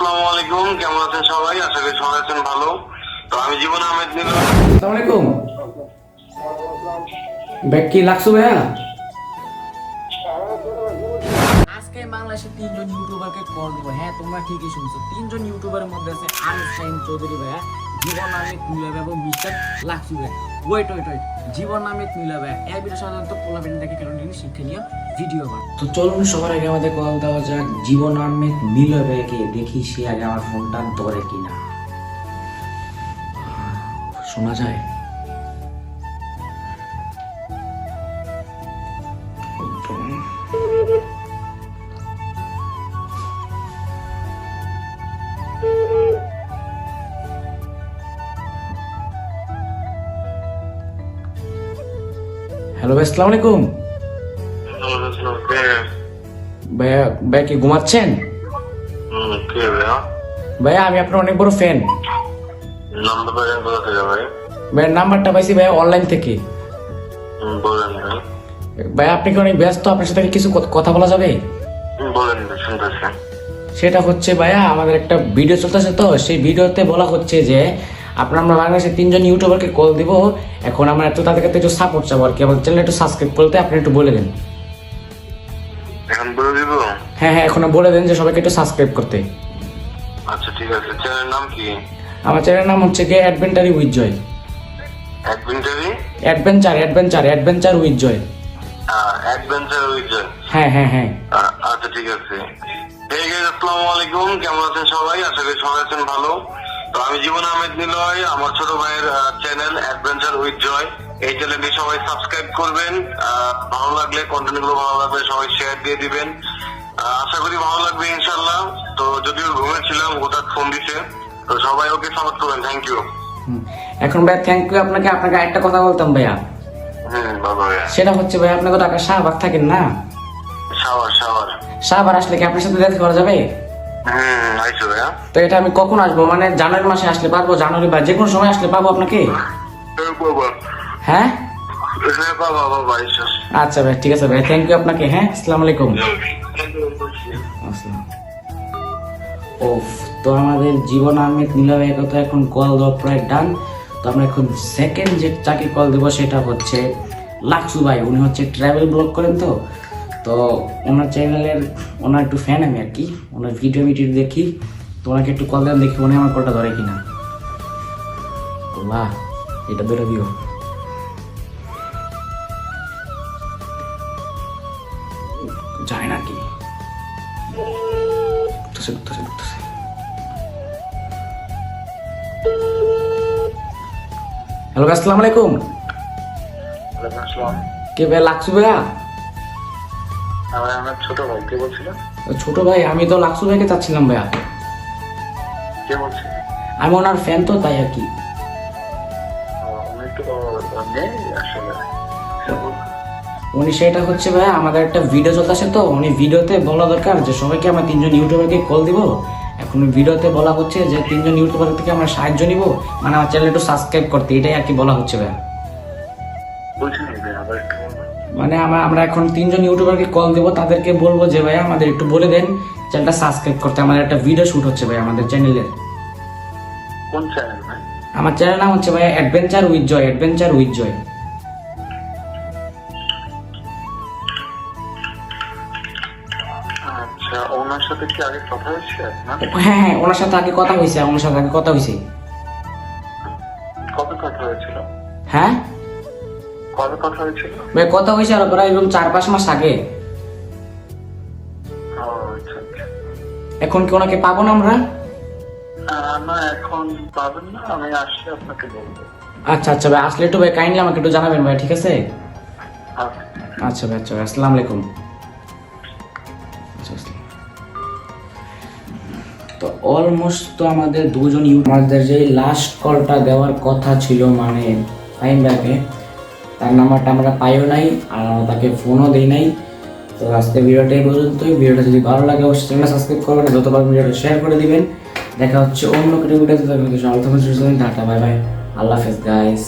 আসসালামু আলাইকুম, কেমন আছেন সবাই? আশা করি সবাই আছেন ভালো। তো আমি জীবন আহমেদ নীল। আসসালামু আলাইকুম। ব্যাগ কি লাগছো ভাইয়া? আজকে বাংলাদেশের 3জন ইউটিউবারকে কল দিব। হ্যাঁ, তোমরা ঠিকই শুনছো। 3জন ইউটিউবারের মধ্যে আছে আনসাইন চৌধুরী ভাইয়া, জীবন আহমেদ নীলা ভাই এবং মিস্টার লাকসু ভাই। ওয়েট, জীবন আহমেদ নীলা ভাই এর ভিডিও সাধারণত পোলাবেন দেখে কারণ শিক্ষণীয় ভিডিও হয়। তো চলুন সবার আগে আমাদের কল দেওয়া যাক জীবন আহমেদ নীল ভাইকে, দেখি সে আগে আমার ফোনটা ধরে কিনা। শোনা যায়? হ্যালো ভাই, আসসালামু আলাইকুম। ভাইয়া ভাইয়া কি ঘুমাচ্ছেন? কে ভাইয়া? ভাইয়া আমি আপনার অনেক বড় ফ্যান। নাম্বার পাইলেন কোথা থেকে ভাই? ভাইয়ের নাম্বারটা পাইছি ভাইয়া অনলাইন থেকে। বলেন ভাই। ভাইয়া আপনি কি অনেক ব্যস্ত? আপনার সাথে কি কিছু কথা বলা যাবে? বলেন ভাই, শুনতেছি। সেটা হচ্ছে ভাইয়া আমাদের একটা ভিডিও চলতেছে, তো সেই ভিডিওতে বলা হচ্ছে যে আমরা বাংলাদেশের 3জন ইউটিউবারকে কল দিব। এখন আমরা একটু তাদের কাছে একটু সাপোর্ট চাবো আর কি। আমার চ্যানেল একটু সাবস্ক্রাইব করতে আপনি একটু বলে দেন। এখন বলে দিব? হ্যাঁ, এখন বলে দেন যে সবাইকে একটু সাবস্ক্রাইব করতে। আচ্ছা ঠিক আছে। চ্যানেলের নাম কি? আমার চ্যানেলের নাম হচ্ছে গিয়ে adventure with Joy. Adventure? Adventure with Joy. Adventure with Joy. হ্যাঁ। আচ্ছা ঠিক আছে। হে গাইস, আসসালামু আলাইকুম, কেমন আছেন সবাই? আশা করি সবাই আছেন ভালো। তো আমি জীবন আহমেদ নিলয়, আমার ছোট ভাইয়ের চ্যানেল অ্যাডভেঞ্চার উইথ জয়, এই চ্যানেলটি সবাই সাবস্ক্রাইব করবেন। ভালো লাগলে, কন্টেন্ট গুলো ভালো লাগলে সবাই শেয়ার দিয়ে দিবেন। আশা করি ভালো লাগবে ইনশাল্লাহ। তো যদিও ঘুমেছিলাম, হঠাৎ ফোন দিছে, তো সবাই ওকে সাপোর্ট করবেন। Thank you. এখন ভাইয়া থ্যাংক ইউ আপনাকে একটা কথা বলতাম ভাইয়া। বাবা ভাইয়া। সেটা হচ্ছে ভাইয়া আপনি তো ঢাকা শাহবাগ থাকেন না? শাহবাগ আসলে কি আপনার সাথে দেখা করা যাবে? আইসো ভাইয়া। তো এটা আমি কখন আসবো? মানে জানুয়ারি মাসে আসলে পারবো? জানুয়ারি বা যে কোনো সময় আসলে পাবো আপনাকে? বাবা। হ্যাঁ বাবা আইসো। আচ্ছা ভাই, ঠিক আছে ভাই, থ্যাংক ইউ আপনাকে। হ্যাঁ, আসসালামু আলাইকুম। ওফ, তো আমাদের জীবন আহমেদ নীলা ভাইয়ের কথা এখন কল দেওয়া প্রায় ডান। তো আমরা এখন সেকেন্ড যে যাকে কল দেবো সেটা হচ্ছে লাকসু ভাই। উনি হচ্ছে ট্রাভেল ব্লগ করেন, তো ওনার চ্যানেলের ওনার একটু ফ্যান আমি আর কি। ওনার ভিডিও দেখি, তো ওনাকে একটু কল দেন, দেখি উনি আমার কলটা ধরে কিনা। বাহ, এটা ধরে দিও। যায় না কি? হ্যালো, আসসালামু আলাইকুম। কে ভাই? লাকসু ভাইয়া? আমার ছোট ভাই। কে বলছিলেন? ছোট ভাই, আমি তো লাকসু ভাইকে চাচ্ছিলাম ভাইয়া। কে বলছে? আমি ওনার ফ্যান, তো তাই আর কি। উনি সেটা হচ্ছে ভাইয়া আমাদের একটা ভিডিও চলতেছে, তো উনি ভিডিওতে বলা দরকার যে সবাইকে আমরা 3জন ইউটিউবারকে কল দিব। এখন ভিডিওতে বলা হচ্ছে যে 3জন ইউটিউবার থেকে আমরা সাহায্য নিব, মানে আমার চ্যানেল একটু সাবস্ক্রাইব করতে, এটাই আর কি বলা হচ্ছে ভাইয়া। মানে আমরা এখন 3জন ইউটিউবারকে কল দিব, তাদেরকে বলবো যে ভাইয়া আমাদের একটু বলে দেন চ্যানেলটা সাবস্ক্রাইব করতে। আমাদের একটা ভিডিও শুট হচ্ছে ভাই আমাদের চ্যানেলের। কোন চ্যানেল ভাই? আমার চ্যানেল নাম হচ্ছে ভাইয়া অ্যাডভেঞ্চার উইথ জয়। আচ্ছা, ওনার সাথে কি আগে কথা হয়েছে? হ্যাঁ, ওনার সাথে আগে কথা হয়েছে। কবে কথা হয়েছিল? হ্যাঁ কবে কথা হয়েছিল ভাই? কথা হয়েছে আর প্রায় এরকম 4-5 মাস আগে। এখন কি ওনাকে পাবো না আমরা? না, এখন পাবেন না, আমি আসলে আপনাকে বলবো। আচ্ছা ভাই, আসলে একটু ভাই কাইন্ডলি আমাকে একটু জানাবেন ভাই, ঠিক আছে? আচ্ছা ভাই, আসসালামু আলাইকুম। তো অলমোস্ট তো আমাদের 2জন ইউটিউবারদের যে লাস্ট কলটা দেওয়ার কথা ছিল, মানে টাইম ব্যাকে, তার নাম্বারটা আমরা পাইও নাই আর তাকে ফোনও দিই নাই। তো আজকে ভিডিওটা এই পর্যন্তই। ভিডিওটা যদি ভালো লাগে অবশ্যই চ্যানেলটা সাবস্ক্রাইব করবেন, যতবার ভিডিওটা শেয়ার করে দিবেন। দেখা হচ্ছে অন্য কোনো ভিডিওতে। টাটা, বাই বাই, আল্লাহ হাফেজ গাইস।